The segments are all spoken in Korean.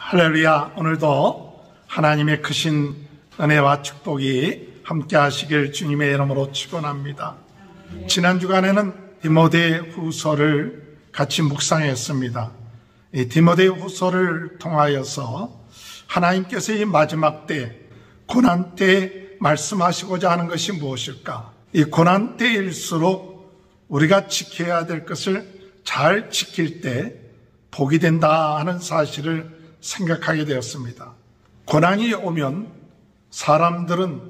할렐루야. 오늘도 하나님의 크신 은혜와 축복이 함께 하시길 주님의 이름으로 축원합니다. 지난 주간에는 디모데후서를 같이 묵상했습니다. 이 디모데후서를 통하여서 하나님께서 이 마지막 때, 고난 때 말씀하시고자 하는 것이 무엇일까? 이 고난 때일수록 우리가 지켜야 될 것을 잘 지킬 때 복이 된다 하는 사실을 생각하게 되었습니다. 고난이 오면 사람들은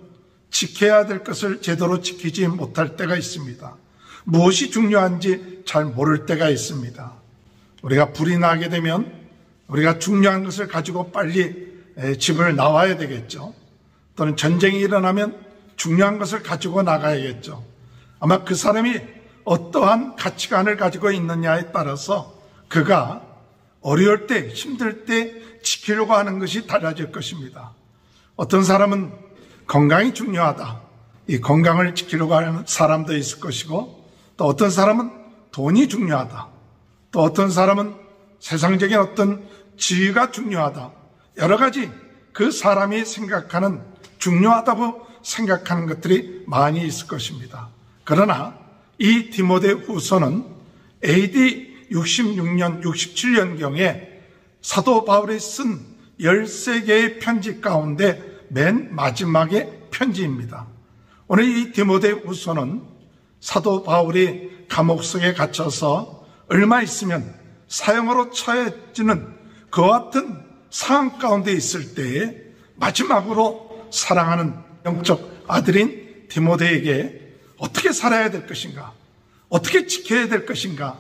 지켜야 될 것을 제대로 지키지 못할 때가 있습니다. 무엇이 중요한지 잘 모를 때가 있습니다. 우리가 불이 나게 되면 우리가 중요한 것을 가지고 빨리 집을 나와야 되겠죠. 또는 전쟁이 일어나면 중요한 것을 가지고 나가야겠죠. 아마 그 사람이 어떠한 가치관을 가지고 있느냐에 따라서 그가 어려울 때, 힘들 때 지키려고 하는 것이 달라질 것입니다. 어떤 사람은 건강이 중요하다. 이 건강을 지키려고 하는 사람도 있을 것이고, 또 어떤 사람은 돈이 중요하다. 또 어떤 사람은 세상적인 어떤 지위가 중요하다. 여러 가지 그 사람이 생각하는 중요하다고 생각하는 것들이 많이 있을 것입니다. 그러나 이 디모데후서는 AD 66년, 67년경에 사도 바울이 쓴 13개의 편지 가운데 맨 마지막의 편지입니다. 오늘 이 디모데후서는 사도 바울이 감옥 속에 갇혀서 얼마 있으면 사형으로 처해지는 그와 같은 상황 가운데 있을 때에 마지막으로 사랑하는 영적 아들인 디모데에게 어떻게 살아야 될 것인가, 어떻게 지켜야 될 것인가,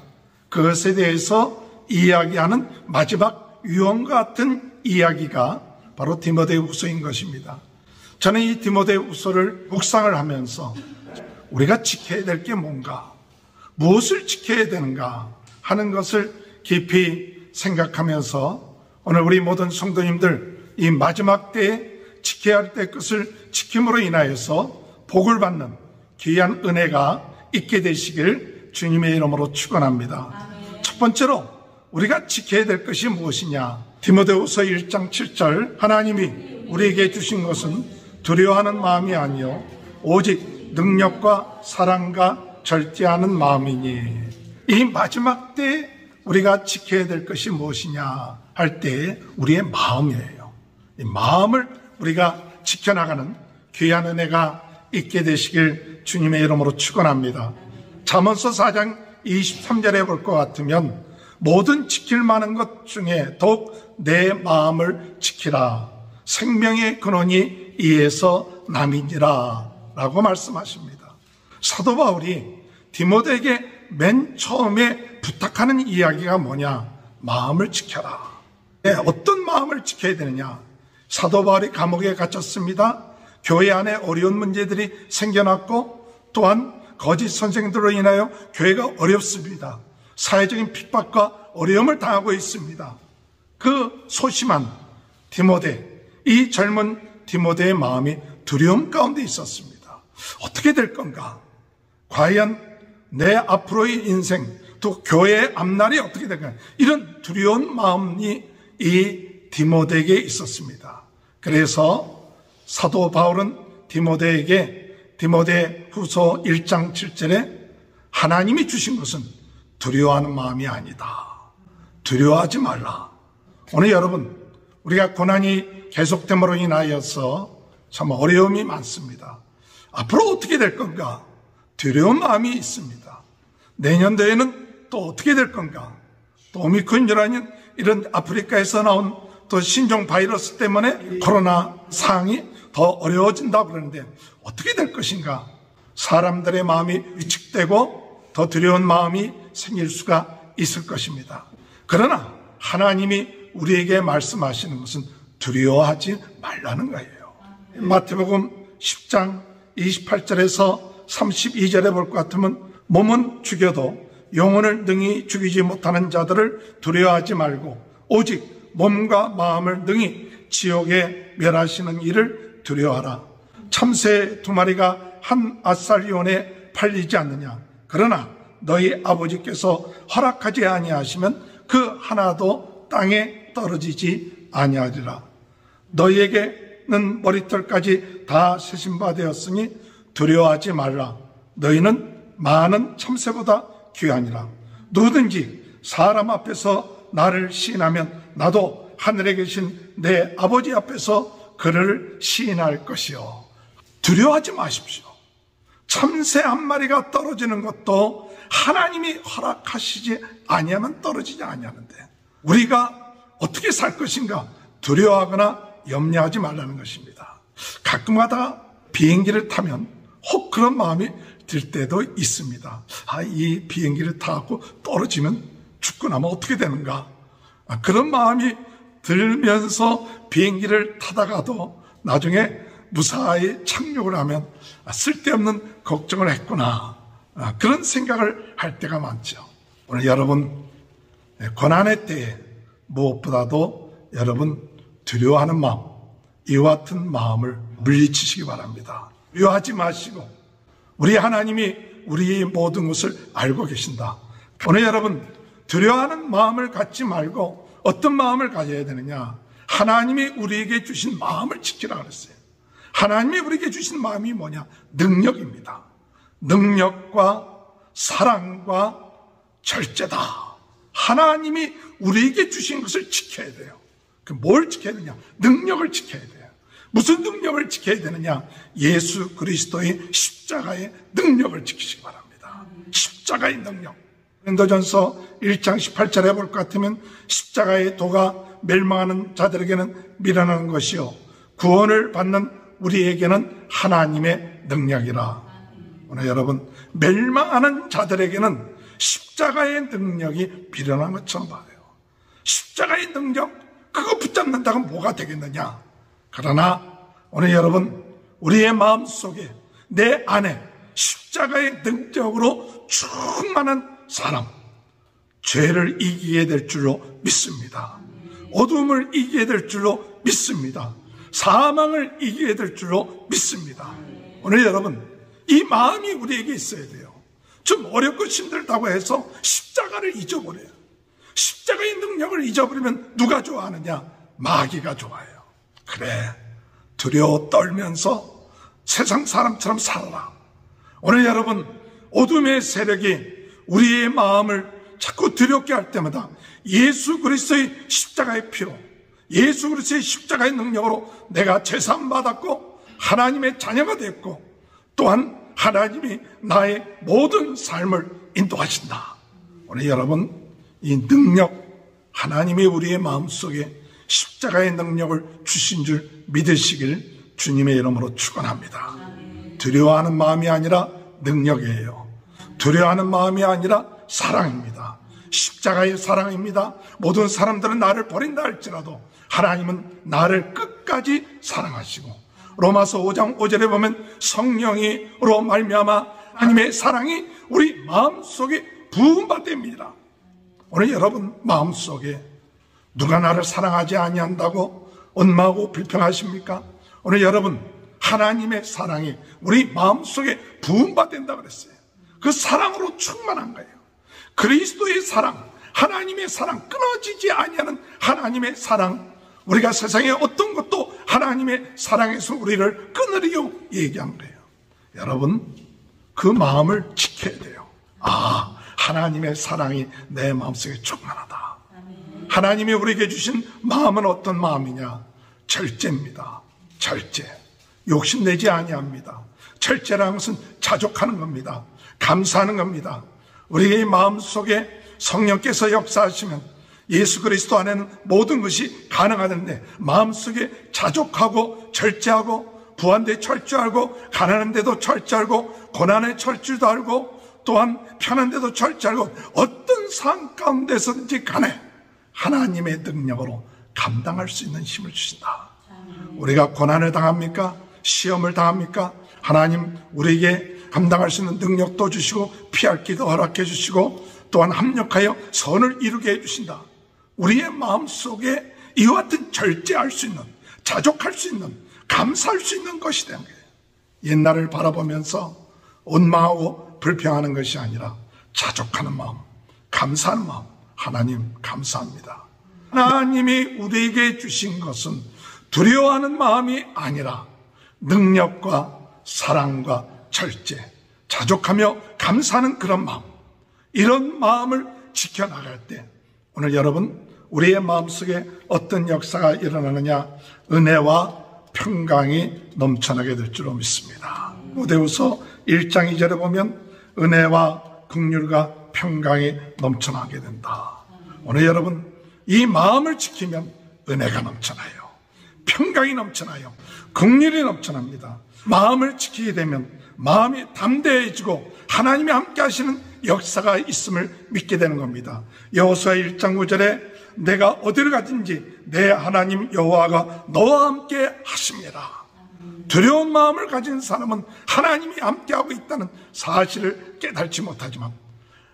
그것에 대해서 이야기하는 마지막 유언과 같은 이야기가 바로 디모데후서인 것입니다. 저는 이 디모데후서를 묵상을 하면서 우리가 지켜야 될 게 뭔가, 무엇을 지켜야 되는가 하는 것을 깊이 생각하면서 오늘 우리 모든 성도님들 이 마지막 때에 지켜야 할 때 것을 지킴으로 인하여서 복을 받는 귀한 은혜가 있게 되시길 주님의 이름으로 축원합니다. 첫 번째로 우리가 지켜야 될 것이 무엇이냐? 디모데후서 1장 7절 하나님이 우리에게 주신 것은 두려워하는 마음이 아니요 오직 능력과 사랑과 절제하는 마음이니. 이 마지막 때에 우리가 지켜야 될 것이 무엇이냐 할 때 우리의 마음이에요. 이 마음을 우리가 지켜나가는 귀한 은혜가 있게 되시길 주님의 이름으로 축원합니다. 잠언서 4장 23절에 볼 것 같으면 모든 지킬 만한 것 중에 더욱 내 마음을 지키라. 생명의 근원이 이에서 남이니라 라고 말씀하십니다. 사도 바울이 디모데에게 맨 처음에 부탁하는 이야기가 뭐냐? 마음을 지켜라. 어떤 마음을 지켜야 되느냐? 사도 바울이 감옥에 갇혔습니다. 교회 안에 어려운 문제들이 생겨났고 또한 거짓 선생들로 인하여 교회가 어렵습니다. 사회적인 핍박과 어려움을 당하고 있습니다. 그 소심한 디모데, 이 젊은 디모데의 마음이 두려움 가운데 있었습니다. 어떻게 될 건가? 과연 내 앞으로의 인생, 또 교회의 앞날이 어떻게 될까? 이런 두려운 마음이 이 디모데에게 있었습니다. 그래서 사도 바울은 디모데에게 디모데후서 1장 7절에 하나님이 주신 것은 두려워하는 마음이 아니다. 두려워하지 말라. 오늘 여러분, 우리가 고난이 계속됨으로 인하여서 참 어려움이 많습니다. 앞으로 어떻게 될 건가? 두려운 마음이 있습니다. 내년도에는 또 어떻게 될 건가? 또 오미크론이라는 이런 아프리카에서 나온 또 신종 바이러스 때문에 코로나 상황이 더 어려워진다고 그러는데 어떻게 될 것인가? 사람들의 마음이 위축되고 더 두려운 마음이 생길 수가 있을 것입니다. 그러나 하나님이 우리에게 말씀하시는 것은 두려워하지 말라는 거예요. 마태복음 10장 28절에서 32절에 볼 것 같으면 몸은 죽여도 영혼을 능히 죽이지 못하는 자들을 두려워하지 말고 오직 몸과 마음을 능히 지옥에 멸하시는 이를 두려워하라. 참새 2마리가 한 아살리온에 팔리지 않느냐? 그러나 너희 아버지께서 허락하지 아니하시면 그 하나도 땅에 떨어지지 아니하리라. 너희에게는 머리털까지 다 세신 바 되었으니 두려워하지 말라. 너희는 많은 참새보다 귀하니라. 누구든지 사람 앞에서 나를 시인하면 나도 하늘에 계신 내 아버지 앞에서 그를 시인할 것이요. 두려워하지 마십시오. 참새 한 마리가 떨어지는 것도 하나님이 허락하시지 아니하면 떨어지지 아니하는데 우리가 어떻게 살 것인가 두려워하거나 염려하지 말라는 것입니다. 가끔가다 비행기를 타면 혹 그런 마음이 들 때도 있습니다. 이 비행기를 타고 떨어지면 죽고 나면 어떻게 되는가? 그런 마음이 들면서 비행기를 타다가도 나중에 무사히 착륙을 하면 쓸데없는 걱정을 했구나. 그런 생각을 할 때가 많죠. 오늘 여러분 고난의 때에 무엇보다도 여러분 두려워하는 마음, 이와 같은 마음을 물리치시기 바랍니다. 두려워하지 마시고 우리 하나님이 우리의 모든 것을 알고 계신다. 오늘 여러분 두려워하는 마음을 갖지 말고 어떤 마음을 가져야 되느냐? 하나님이 우리에게 주신 마음을 지키라 그랬어요. 하나님이 우리에게 주신 마음이 뭐냐? 능력입니다. 능력과 사랑과 절제다. 하나님이 우리에게 주신 것을 지켜야 돼요. 뭘 지켜야 되냐? 능력을 지켜야 돼요. 무슨 능력을 지켜야 되느냐? 예수 그리스도의 십자가의 능력을 지키시기 바랍니다. 십자가의 능력. 고린도전서 1장 18절에 볼 것 같으면 십자가의 도가 멸망하는 자들에게는 미련한 것이요 구원을 받는 우리에게는 하나님의 능력이라. 오늘 여러분 멸망하는 자들에게는 십자가의 능력이 미련한 것처럼 봐요. 십자가의 능력 그거 붙잡는다고 뭐가 되겠느냐? 그러나 오늘 여러분 우리의 마음속에 내 안에 십자가의 능력으로 충만한 사람, 죄를 이기게 될 줄로 믿습니다. 어둠을 이기게 될 줄로 믿습니다. 사망을 이기게 될 줄로 믿습니다. 오늘 여러분 이 마음이 우리에게 있어야 돼요. 좀 어렵고 힘들다고 해서 십자가를 잊어버려요. 십자가의 능력을 잊어버리면 누가 좋아하느냐? 마귀가 좋아해요. 그래, 두려워 떨면서 세상 사람처럼 살아라. 오늘 여러분 어둠의 세력이 우리의 마음을 자꾸 두렵게 할 때마다 예수 그리스도의 십자가의 피로, 예수 그리스도의 십자가의 능력으로 내가 죄사함 받았고 하나님의 자녀가 됐고 또한 하나님이 나의 모든 삶을 인도하신다. 오늘 여러분 이 능력, 하나님이 우리의 마음속에 십자가의 능력을 주신 줄 믿으시길 주님의 이름으로 축원합니다. 두려워하는 마음이 아니라 능력이에요. 두려워하는 마음이 아니라 사랑입니다. 십자가의 사랑입니다. 모든 사람들은 나를 버린다 할지라도 하나님은 나를 끝까지 사랑하시고 로마서 5장 5절에 보면 성령으로 말미암아 하나님의 사랑이 우리 마음속에 부음받습니다. 오늘 여러분 마음속에 누가 나를 사랑하지 아니한다고 원망하고 불평하십니까? 오늘 여러분 하나님의 사랑이 우리 마음속에 부음받는다 그랬어요. 그 사랑으로 충만한 거예요. 그리스도의 사랑, 하나님의 사랑, 끊어지지 아니하는 하나님의 사랑. 우리가 세상에 어떤 것도 하나님의 사랑에서 우리를 끊으리요 얘기한 거예요. 여러분 그 마음을 지켜야 돼요. 하나님의 사랑이 내 마음속에 충만하다. 하나님이 우리에게 주신 마음은 어떤 마음이냐? 절제입니다. 절제. 욕심내지 아니합니다. 절제라는 것은 자족하는 겁니다. 감사하는 겁니다. 우리의 마음속에 성령께서 역사하시면 예수 그리스도 안에는 모든 것이 가능하는데 마음속에 자족하고 절제하고 부한데 철저하고 가난한데도 철저하고 고난에 철저도 알고 또한 편한데도 철저하고 어떤 상황 가운데서든지 간에 하나님의 능력으로 감당할 수 있는 힘을 주신다. 우리가 고난을 당합니까? 시험을 당합니까? 하나님 우리에게 감당할 수 있는 능력도 주시고 피할 길도 허락해 주시고 또한 합력하여 선을 이루게 해주신다. 우리의 마음속에 이와 같은 절제할 수 있는, 자족할 수 있는, 감사할 수 있는 것이 되는 거예요. 옛날을 바라보면서 원망하고 불평하는 것이 아니라 자족하는 마음, 감사하는 마음. 하나님 감사합니다. 하나님이 우리에게 주신 것은 두려워하는 마음이 아니라 능력과 사랑과 절제, 자족하며 감사하는 그런 마음, 이런 마음을 지켜나갈 때 오늘 여러분 우리의 마음속에 어떤 역사가 일어나느냐? 은혜와 평강이 넘쳐나게 될 줄로 믿습니다. 디모데후서 1장 2절에 보면 은혜와 긍휼과 평강이 넘쳐나게 된다. 오늘 여러분 이 마음을 지키면 은혜가 넘쳐나요. 평강이 넘쳐나요. 긍휼이 넘쳐납니다. 마음을 지키게 되면 마음이 담대해지고 하나님이 함께 하시는 역사가 있음을 믿게 되는 겁니다. 여호수아 1장 9절에 내가 어디를 가든지 내 하나님 여호와가 너와 함께 하십니다. 두려운 마음을 가진 사람은 하나님이 함께하고 있다는 사실을 깨닫지 못하지만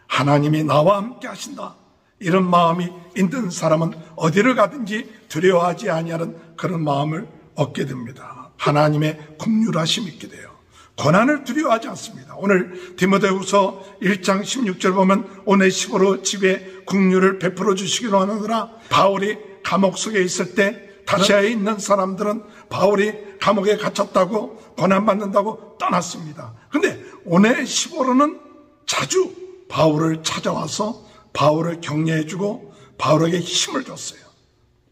하나님이 나와 함께 하신다, 이런 마음이 있는 사람은 어디를 가든지 두려워하지 아니하는 그런 마음을 얻게 됩니다. 하나님의 긍휼하심이 있게 돼요. 고난을 두려워하지 않습니다. 오늘 디모데후서 1장 16절 보면 오네시모로 집에 긍휼을 베풀어 주시기로 하느라 바울이 감옥 속에 있을 때 다시아에 있는 사람들은 바울이 감옥에 갇혔다고 고난받는다고 떠났습니다. 그런데 오네시모로는 자주 바울을 찾아와서 바울을 격려해주고 바울에게 힘을 줬어요.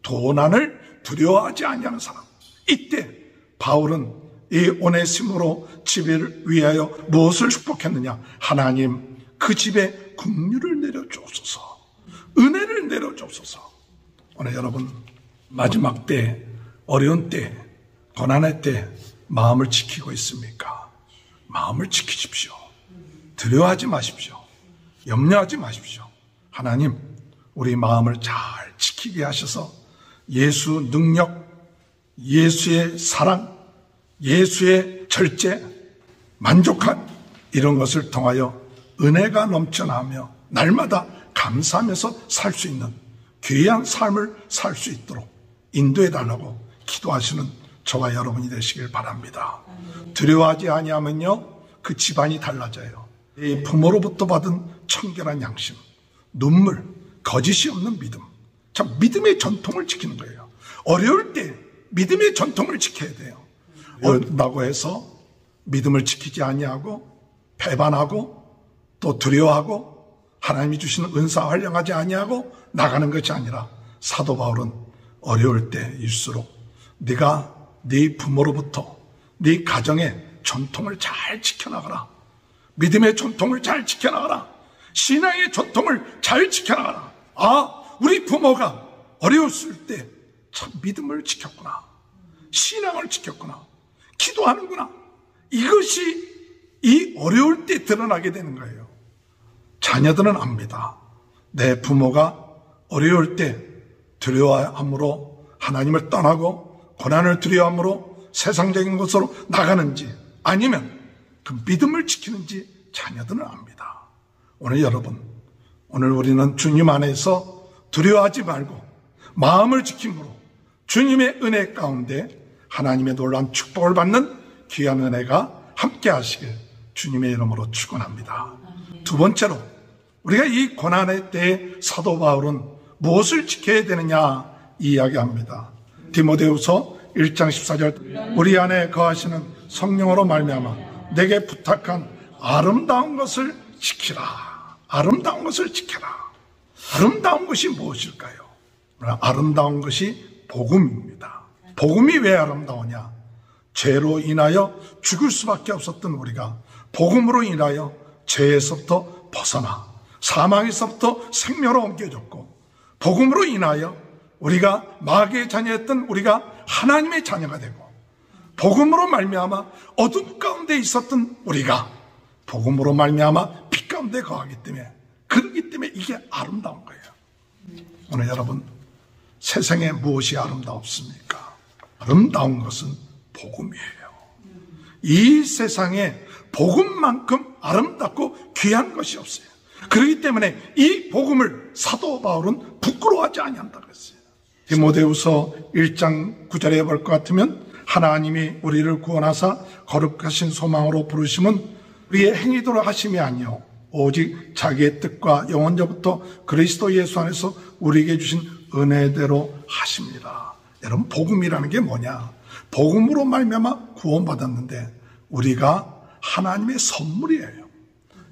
도난을 두려워하지 아니하는 사람. 이때 바울은 이 오네시모로 집을 위하여 무엇을 축복했느냐? 하나님 그 집에 긍휼을 내려주옵소서, 은혜를 내려주옵소서. 오늘 여러분 마지막 때, 어려운 때, 고난의 때 마음을 지키고 있습니까? 마음을 지키십시오. 두려워하지 마십시오. 염려하지 마십시오. 하나님 우리 마음을 잘 지키게 하셔서 예수 능력, 예수의 사랑, 예수의 절제, 만족한 이런 것을 통하여 은혜가 넘쳐나며 날마다 감사하면서 살 수 있는 귀한 삶을 살 수 있도록 인도해달라고 기도하시는 저와 여러분이 되시길 바랍니다. 두려워하지 아니하면요 그 집안이 달라져요. 이 부모로부터 받은 청결한 양심, 눈물, 거짓이 없는 믿음, 참 믿음의 전통을 지키는 거예요. 어려울 때 믿음의 전통을 지켜야 돼요. 어렵다고 해서 믿음을 지키지 아니하고 배반하고 또 두려워하고 하나님이 주시는 은사 활용하지 아니하고 나가는 것이 아니라 사도 바울은 어려울 때일수록 네가 네 부모로부터 네 가정의 전통을 잘 지켜나가라. 믿음의 전통을 잘 지켜나가라. 신앙의 전통을 잘 지켜나가라. 아, 우리 부모가 어려웠을 때 참 믿음을 지켰구나. 신앙을 지켰구나. 기도하는구나. 이것이 이 어려울 때 드러나게 되는 거예요. 자녀들은 압니다. 내 부모가 어려울 때 두려워함으로 하나님을 떠나고 고난을 두려워함으로 세상적인 것으로 나가는지 아니면 그 믿음을 지키는지 자녀들은 압니다. 오늘 여러분, 오늘 우리는 주님 안에서 두려워하지 말고 마음을 지킴으로 주님의 은혜 가운데 하나님의 놀라운 축복을 받는 귀한 은혜가 함께 하시길 주님의 이름으로 축원합니다. 두 번째로 우리가 이 고난의 때에 사도 바울은 무엇을 지켜야 되느냐 이야기합니다. 디모데후서 1장 14절 우리 안에 거하시는 성령으로 말미암아 내게 부탁한 아름다운 것을 지키라. 아름다운 것을 지켜라. 아름다운 것이 무엇일까요? 아름다운 것이 복음입니다. 복음이 왜 아름다우냐? 죄로 인하여 죽을 수밖에 없었던 우리가 복음으로 인하여 죄에서부터 벗어나 사망에서부터 생명으로 옮겨졌고 복음으로 인하여 우리가 마귀의 자녀였던 우리가 하나님의 자녀가 되고 복음으로 말미암아 어둠 가운데 있었던 우리가 복음으로 말미암아 빛 가운데 거하기 때문에 그렇기 때문에 이게 아름다운 거예요. 오늘 여러분 세상에 무엇이 아름답습니까? 아름다운 것은 복음이에요. 이 세상에 복음만큼 아름답고 귀한 것이 없어요. 그렇기 때문에 이 복음을 사도 바울은 부끄러워하지 아니한다고 했어요. 디모데후서 1장 9절에 볼 것 같으면 하나님이 우리를 구원하사 거룩하신 소망으로 부르심은 우리의 행위대로 하심이 아니요 오직 자기의 뜻과 영원전부터 그리스도 예수 안에서 우리에게 주신 은혜대로 하십니다. 여러분, 복음이라는 게 뭐냐? 복음으로 말미암아 구원받았는데 우리가 하나님의 선물이에요.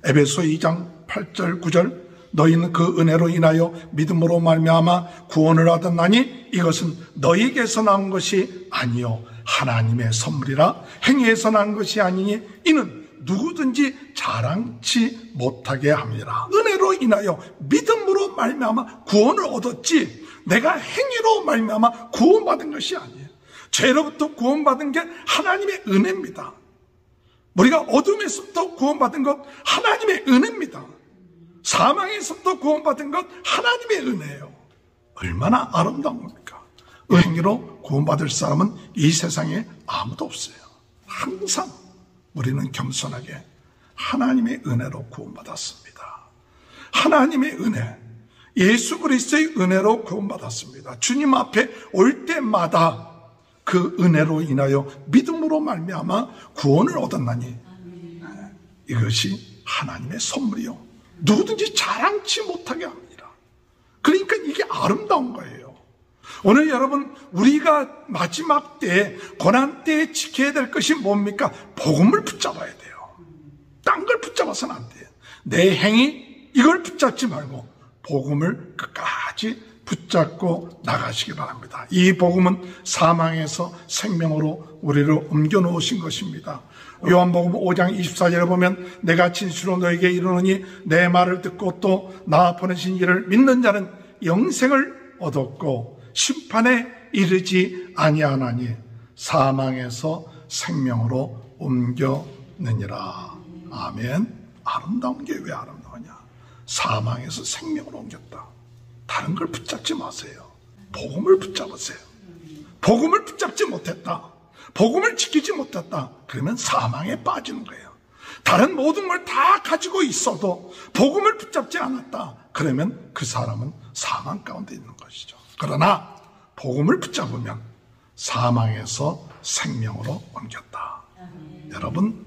에베소 2장 8절 9절 너희는 그 은혜로 인하여 믿음으로 말미암아 구원을 얻었나니 이것은 너희에게서 나온 것이 아니요 하나님의 선물이라. 행위에서 난 것이 아니니 이는 누구든지 자랑치 못하게 합니다. 은혜로 인하여 믿음으로 말미암아 구원을 얻었지 내가 행위로 말미암아 구원받은 것이 아니에요. 죄로부터 구원받은 게 하나님의 은혜입니다. 우리가 어둠에서부터 구원받은 것 하나님의 은혜입니다. 사망에서부터 구원받은 것 하나님의 은혜예요. 얼마나 아름다운 겁니까? 행위로 구원받을 사람은 이 세상에 아무도 없어요. 항상 우리는 겸손하게 하나님의 은혜로 구원받았습니다. 하나님의 은혜, 예수 그리스도의 은혜로 구원받았습니다. 주님 앞에 올 때마다 그 은혜로 인하여 믿음으로 말미암아 구원을 얻었나니 이것이 하나님의 선물이요 누구든지 자랑치 못하게 합니다. 그러니까 이게 아름다운 거예요. 오늘 여러분, 우리가 마지막 때에 고난 때에 지켜야 될 것이 뭡니까? 복음을 붙잡아야 돼요. 딴 걸 붙잡아서는 안 돼요. 내 행위 이걸 붙잡지 말고 복음을 끝까지 붙잡고 나가시기 바랍니다. 이 복음은 사망에서 생명으로 우리를 옮겨 놓으신 것입니다. 요한복음 5장 24절에 보면 내가 진실로 너에게 이르노니 내 말을 듣고 또 나 보내신 이를 믿는 자는 영생을 얻었고 심판에 이르지 아니하나니 사망에서 생명으로 옮겨느니라. 아멘. 아름다운 게 왜 아름다우냐? 사망에서 생명으로 옮겼다. 다른 걸 붙잡지 마세요. 복음을 붙잡으세요. 복음을 붙잡지 못했다. 복음을 지키지 못했다. 그러면 사망에 빠지는 거예요. 다른 모든 걸 다 가지고 있어도 복음을 붙잡지 않았다. 그러면 그 사람은 사망 가운데 있는 것이죠. 그러나 복음을 붙잡으면 사망에서 생명으로 옮겼다. 여러분,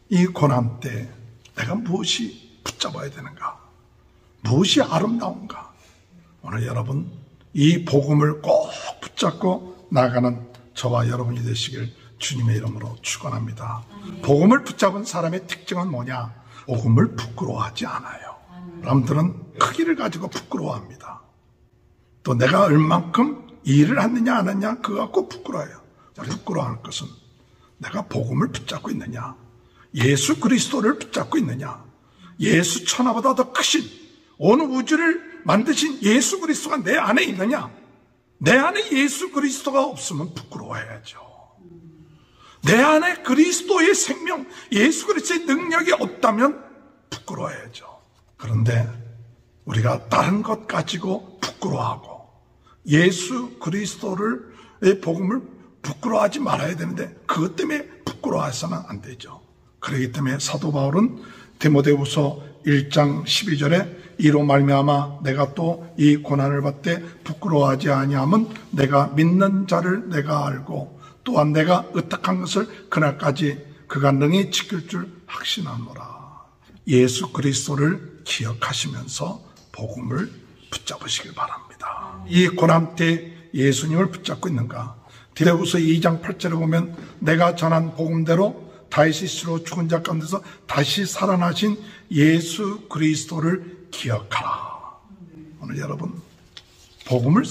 이 고난 때 내가 무엇이 붙잡아야 되는가? 무엇이 아름다운가? 오늘 여러분, 이 복음을 꼭 붙잡고 나가는 저와 여러분이 되시길 주님의 이름으로 축원합니다. 복음을 붙잡은 사람의 특징은 뭐냐? 복음을 부끄러워하지 않아요. 사람들은 크기를 가지고 부끄러워합니다. 또 내가 얼만큼 일을 했느냐 안 했느냐 그거 갖고 부끄러워해요. 부끄러워할 것은 내가 복음을 붙잡고 있느냐, 예수 그리스도를 붙잡고 있느냐, 예수 천하보다 더 크신 온 우주를 만드신 예수 그리스도가 내 안에 있느냐. 내 안에 예수 그리스도가 없으면 부끄러워해야죠. 내 안에 그리스도의 생명, 예수 그리스도의 능력이 없다면 부끄러워해야죠. 그런데 우리가 다른 것 가지고 부끄러워하고 예수 그리스도의 복음을 부끄러워하지 말아야 되는데 그것 때문에 부끄러워해서는 안 되죠. 그렇기 때문에 사도 바울은 디모데후서 1장 12절에 이로 말미암아 내가 또 이 고난을 받되 부끄러워하지 아니함은 내가 믿는 자를 내가 알고 또한 내가 의탁한 것을 그날까지 그가 능히 지킬 줄 확신하노라. 예수 그리스도를 기억하시면서 복음을 붙잡으시길 바랍니다. 이 고난 때 예수님을 붙잡고 있는가? 디모데후서 2장 8절에 보면 내가 전한 복음대로 다윗이 스스로 죽은 자 가운데서 다시 살아나신 예수 그리스도를 기억하라. 오늘 여러분, 복음을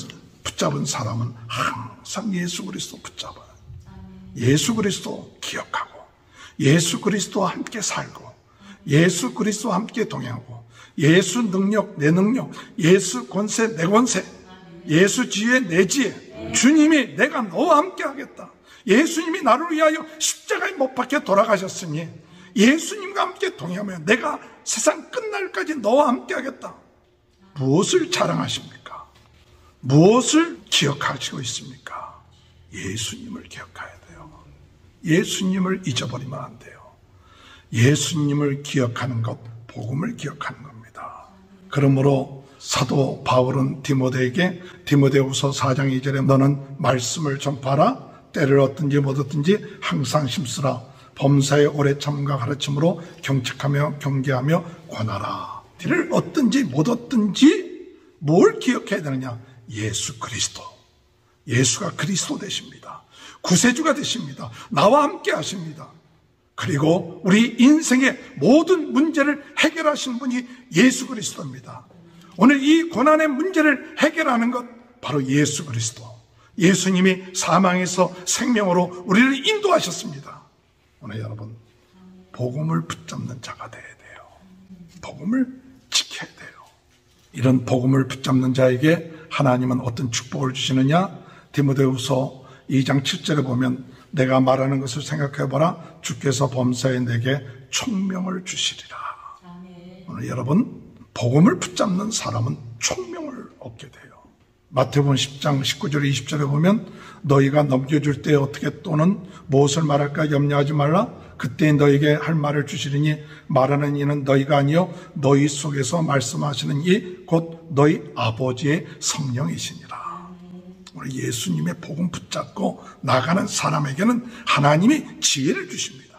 붙잡은 사람은 항상 예수 그리스도 붙잡아요. 예수 그리스도 기억하고 예수 그리스도와 함께 살고 예수 그리스도와 함께 동행하고 예수 능력 내 능력, 예수 권세 내 권세, 예수 지혜 내 지혜, 주님이 내가 너와 함께 하겠다. 예수님이 나를 위하여 십자가에 못 박혀 돌아가셨으니 예수님과 함께 동행하며 내가 세상 끝날까지 너와 함께 하겠다. 무엇을 자랑하십니까? 무엇을 기억하시고 있습니까? 예수님을 기억해야 돼요. 예수님을 잊어버리면 안 돼요. 예수님을 기억하는 것, 복음을 기억하는 겁니다. 그러므로 사도 바울은 디모데에게 디모데후서 4장 2절에 너는 말씀을 전파하라. 때를 얻든지 못 얻든지 항상 힘쓰라. 범사에 오래 참음과 가르침으로 경책하며 경계하며 권하라. 때를 얻든지 못 얻든지 뭘 기억해야 되느냐? 예수 그리스도. 예수가 그리스도 되십니다. 구세주가 되십니다. 나와 함께 하십니다. 그리고 우리 인생의 모든 문제를 해결하신 분이 예수 그리스도입니다. 오늘 이 고난의 문제를 해결하는 것 바로 예수 그리스도. 예수님이 사망에서 생명으로 우리를 인도하셨습니다. 오늘 여러분, 복음을 붙잡는 자가 돼야 돼요. 복음을 지켜야 돼요. 이런 복음을 붙잡는 자에게 하나님은 어떤 축복을 주시느냐? 디모데후서 2장 7절에 보면 내가 말하는 것을 생각해보라. 주께서 범사에 내게 총명을 주시리라. 오늘 여러분, 복음을 붙잡는 사람은 총명을 얻게 돼요. 마태복음 10장 19절 20절에 보면 너희가 넘겨줄 때 어떻게 또는 무엇을 말할까 염려하지 말라. 그때 너희에게 할 말을 주시리니 말하는 이는 너희가 아니요 너희 속에서 말씀하시는 이 곧 너희 아버지의 성령이시니라. 오늘 예수님의 복음 붙잡고 나가는 사람에게는 하나님이 지혜를 주십니다.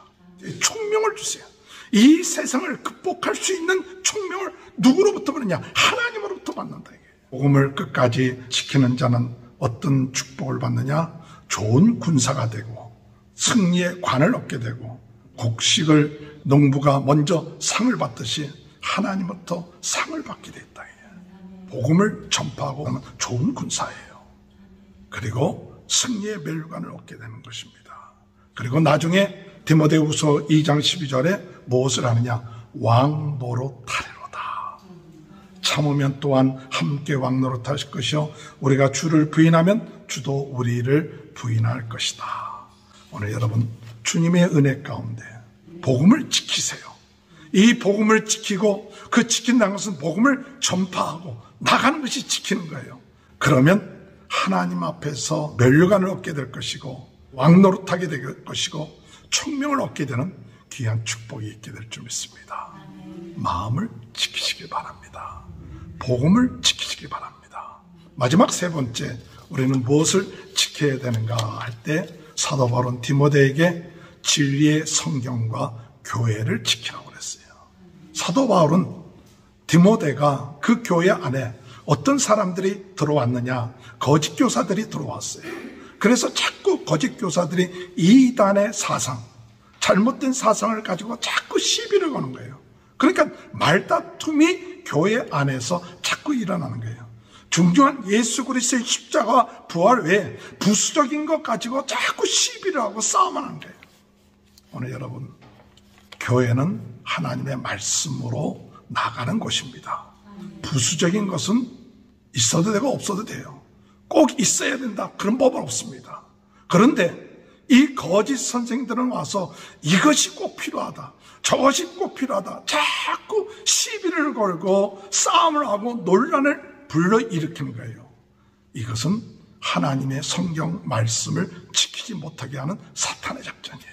총명을 주세요. 이 세상을 극복할 수 있는 총명을 누구로부터 받느냐? 하나님으로부터 받는다. 복음을 끝까지 지키는 자는 어떤 축복을 받느냐? 좋은 군사가 되고 승리의 관을 얻게 되고 곡식을 농부가 먼저 상을 받듯이 하나님부터 상을 받게 됐다. 복음을 전파하고 하면 좋은 군사예요. 그리고 승리의 멸관을 얻게 되는 것입니다. 그리고 나중에 디모데후서 2장 12절에 무엇을 하느냐? 왕노릇하리로다. 참으면 또한 함께 왕노릇하실 것이요 우리가 주를 부인하면 주도 우리를 부인할 것이다. 오늘 여러분, 주님의 은혜 가운데 복음을 지키세요. 이 복음을 지키고 그 지킨다는 것은 복음을 전파하고 나가는 것이 지키는 거예요. 그러면 하나님 앞에서 면류관을 얻게 될 것이고 왕노릇하게 될 것이고 총명을 얻게 되는 귀한 축복이 있게 될 줄 믿습니다. 마음을 지키시길 바랍니다. 복음을 지키시길 바랍니다. 마지막 세 번째, 우리는 무엇을 지켜야 되는가 할 때 사도 바울은 디모데에게 진리의 성경과 교회를 지키라고 그랬어요. 사도 바울은 디모데가 그 교회 안에 어떤 사람들이 들어왔느냐? 거짓 교사들이 들어왔어요. 그래서 자꾸 거짓 교사들이 이단의 사상, 잘못된 사상을 가지고 자꾸 시비를 거는 거예요. 그러니까 말다툼이 교회 안에서 자꾸 일어나는 거예요. 중요한 예수 그리스도의 십자가 부활 외에 부수적인 것 가지고 자꾸 시비를 하고 싸움을 하는 거예요. 오늘 여러분, 교회는 하나님의 말씀으로 나가는 곳입니다. 부수적인 것은 있어도 되고 없어도 돼요. 꼭 있어야 된다, 그런 법은 없습니다. 그런데 이 거짓 선생들은 와서 이것이 꼭 필요하다, 저것이 꼭 필요하다, 자꾸 시비를 걸고 싸움을 하고 논란을 불러일으키는 거예요. 이것은 하나님의 성경 말씀을 지키지 못하게 하는 사탄의 작전이에요.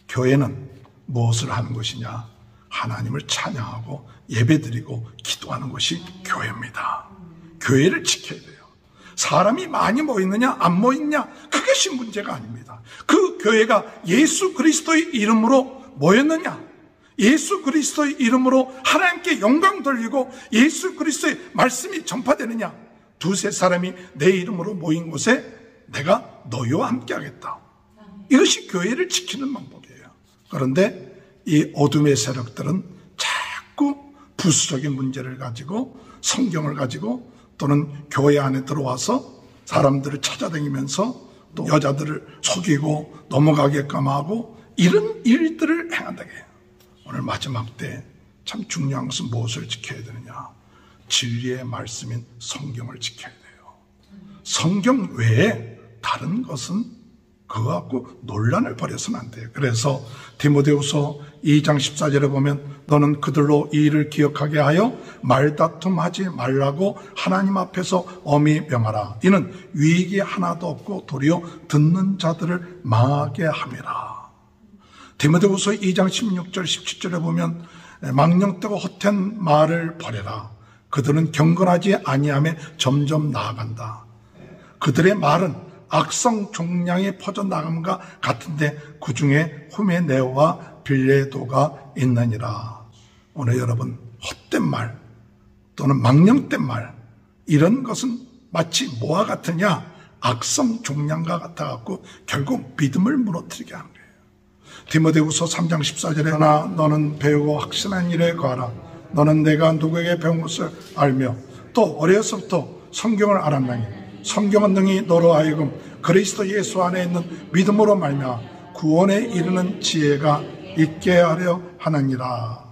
교회는 무엇을 하는 것이냐? 하나님을 찬양하고 예배드리고 기도하는 것이 교회입니다. 교회를 지켜야 돼요. 사람이 많이 모이느냐 안 모이느냐 그것이 문제가 아닙니다. 그 교회가 예수 그리스도의 이름으로 모였느냐, 예수 그리스도의 이름으로 하나님께 영광 돌리고 예수 그리스도의 말씀이 전파되느냐, 두세 사람이 내 이름으로 모인 곳에 내가 너희와 함께 하겠다. 이것이 교회를 지키는 방법이에요. 그런데 이 어둠의 세력들은 자꾸 부수적인 문제를 가지고 성경을 가지고 또는 교회 안에 들어와서 사람들을 찾아다니면서 또 여자들을 속이고 넘어가게끔 하고 이런 일들을 행한다게 해요. 오늘 마지막 때 참 중요한 것은 무엇을 지켜야 되느냐? 진리의 말씀인 성경을 지켜야 돼요. 성경 외에 다른 것은 그거 갖고 논란을 벌여서는 안 돼요. 그래서 디모데후서 2장 14절에 보면 너는 그들로 이 일을 기억하게 하여 말다툼하지 말라고 하나님 앞에서 엄히 명하라. 이는 유익이 하나도 없고 도리어 듣는 자들을 망하게 함이라. 디모데후서 2장 16절 17절에 보면 망령되고 헛된 말을 버려라. 그들은 경건하지 아니함에 점점 나아간다. 그들의 말은 악성 종량이 퍼져나감과 같은데 그 중에 후메네오와 빌레도가 있느니라. 오늘 여러분, 헛된 말 또는 망령된 말, 이런 것은 마치 뭐와 같으냐? 악성 종량과 같아갖고 결국 믿음을 무너뜨리게 하는 거예요. 디모데후서 3장 14절에 그러나 너는 배우고 확신한 일에 거하라. 너는 내가 누구에게 배운 것을 알며 또 어려서부터 성경을 알았나니 성경은 능히 너로 하여금 그리스도 예수 안에 있는 믿음으로 말미암아 구원에 이르는 지혜가 있게 하려 하느니라.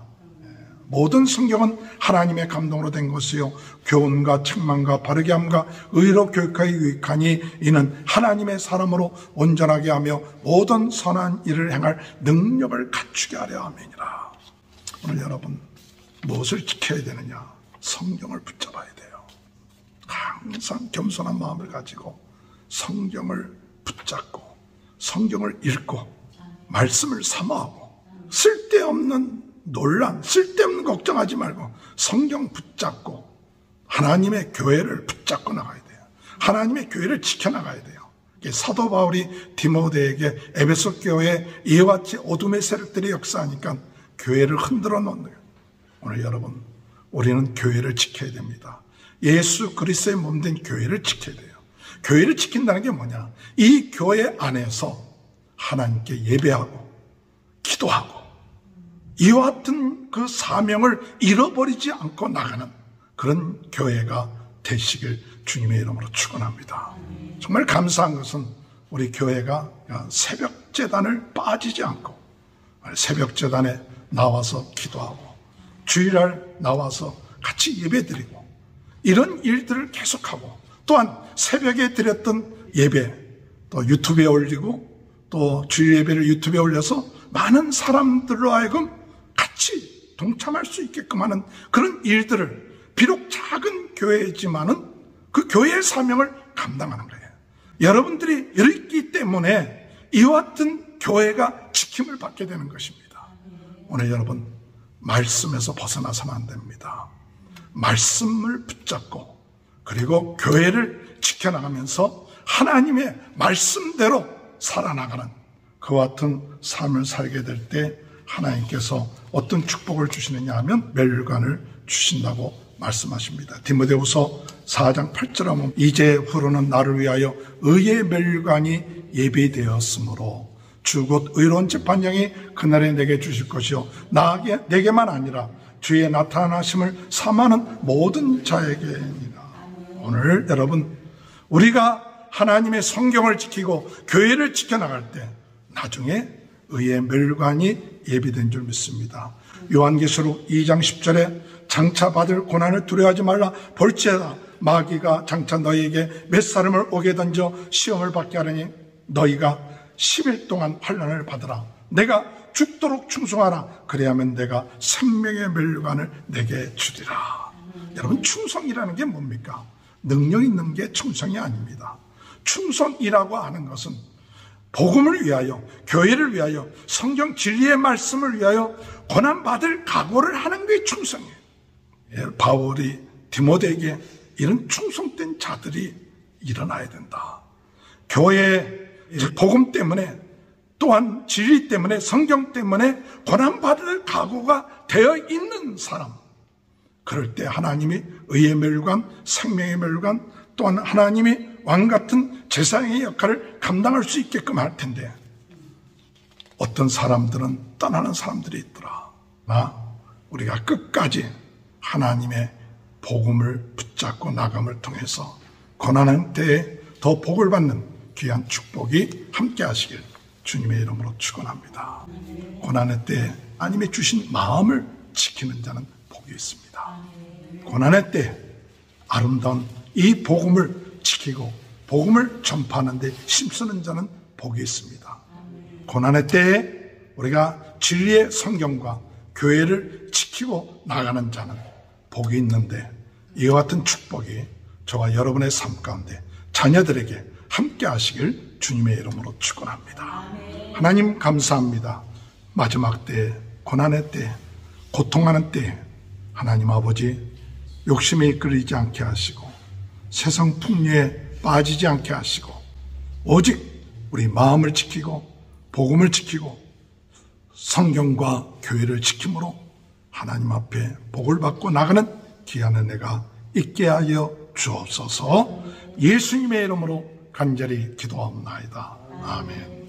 모든 성경은 하나님의 감동으로 된 것이요 교훈과 책망과 바르게 함과 의로 교육하여 유익하니 이는 하나님의 사람으로 온전하게 하며 모든 선한 일을 행할 능력을 갖추게 하려 함이니라. 오늘 여러분 무엇을 지켜야 되느냐? 성경을 붙잡아야 돼요. 항상 겸손한 마음을 가지고 성경을 붙잡고 성경을 읽고 말씀을 사모하고 쓸데없는 논란, 쓸데없는 걱정하지 말고 성경 붙잡고 하나님의 교회를 붙잡고 나가야 돼요. 하나님의 교회를 지켜나가야 돼요. 사도 바울이 디모데에게 에베소 교회에 이와 같이 어둠의 세력들이 역사하니까 교회를 흔들어 놓는 거예요. 오늘 여러분 우리는 교회를 지켜야 됩니다. 예수 그리스도의 몸된 교회를 지켜야 돼요. 교회를 지킨다는 게 뭐냐? 이 교회 안에서 하나님께 예배하고 기도하고 이와 같은 그 사명을 잃어버리지 않고 나가는 그런 교회가 되시길 주님의 이름으로 축원합니다. 정말 감사한 것은 우리 교회가 새벽 제단을 빠지지 않고 새벽 제단에 나와서 기도하고 주일날 나와서 같이 예배드리고 이런 일들을 계속하고 또한 새벽에 드렸던 예배 또 유튜브에 올리고 또 주일 예배를 유튜브에 올려서 많은 사람들로 하여금 같이 동참할 수 있게끔 하는 그런 일들을 비록 작은 교회이지만은 그 교회의 사명을 감당하는 거예요. 여러분들이 있기 때문에 이와 같은 교회가 지킴을 받게 되는 것입니다. 오늘 여러분 말씀에서 벗어나서는 안 됩니다. 말씀을 붙잡고 그리고 교회를 지켜나가면서 하나님의 말씀대로 살아나가는 그와 같은 삶을 살게 될 때 하나님께서 어떤 축복을 주시느냐 하면 멸관을 주신다고 말씀하십니다. 디모데후서 4장 8절 하면 이제후로는 나를 위하여 의의 멸관이 예비되었으므로 주 곧 의로운 재판장이 그날에 내게 주실 것이요 내게만 아니라 주의 나타나심을 사모하는 모든 자에게니라. 오늘 여러분 우리가 하나님의 성경을 지키고 교회를 지켜나갈 때 나중에 의의 멸관이 예비된 줄 믿습니다. 요한계시록 2장 10절에 장차 받을 고난을 두려워하지 말라. 볼지어다 마귀가 장차 너희에게 몇 사람을 오게 던져 시험을 받게 하려니 너희가 10일 동안 환난을 받으라. 내가 죽도록 충성하라. 그래야면 내가 생명의 멸관을 내게 주리라. 여러분 충성이라는 게 뭡니까? 능력 있는 게 충성이 아닙니다. 충성이라고 하는 것은 복음을 위하여 교회를 위하여 성경 진리의 말씀을 위하여 고난받을 각오를 하는 게 충성이에요. 바울이 디모데에게 이런 충성된 자들이 일어나야 된다. 교회의 복음 때문에 또한 진리 때문에 성경 때문에 고난받을 각오가 되어 있는 사람, 그럴 때 하나님이 의의 멸관, 생명의 멸관, 또한 하나님이 왕같은 제사장의 역할을 감당할 수 있게끔 할 텐데 어떤 사람들은 떠나는 사람들이 있더라. 우리가 끝까지 하나님의 복음을 붙잡고 나감을 통해서 고난한 때에 더 복을 받는 귀한 축복이 함께 하시길 주님의 이름으로 축원합니다. 고난의 때에 하나님이 주신 마음을 지키는 자는 복이 있습니다. 고난의 때에 아름다운 이 복음을 지키고 복음을 전파하는 데 힘쓰는 자는 복이 있습니다. 고난의 때에 우리가 진리의 성경과 교회를 지키고 나가는 자는 복이 있는데 이와 같은 축복이 저와 여러분의 삶 가운데 자녀들에게 함께 하시길 주님의 이름으로 축원합니다. 하나님 감사합니다. 마지막 때에 고난의 때에 고통하는 때에 하나님 아버지 욕심에 이끌리지 않게 하시고 세상 풍류에 빠지지 않게 하시고 오직 우리 마음을 지키고 복음을 지키고 성경과 교회를 지킴으로 하나님 앞에 복을 받고 나가는 귀한 은혜가 있게 하여 주옵소서. 예수님의 이름으로 간절히 기도하옵나이다. 아멘.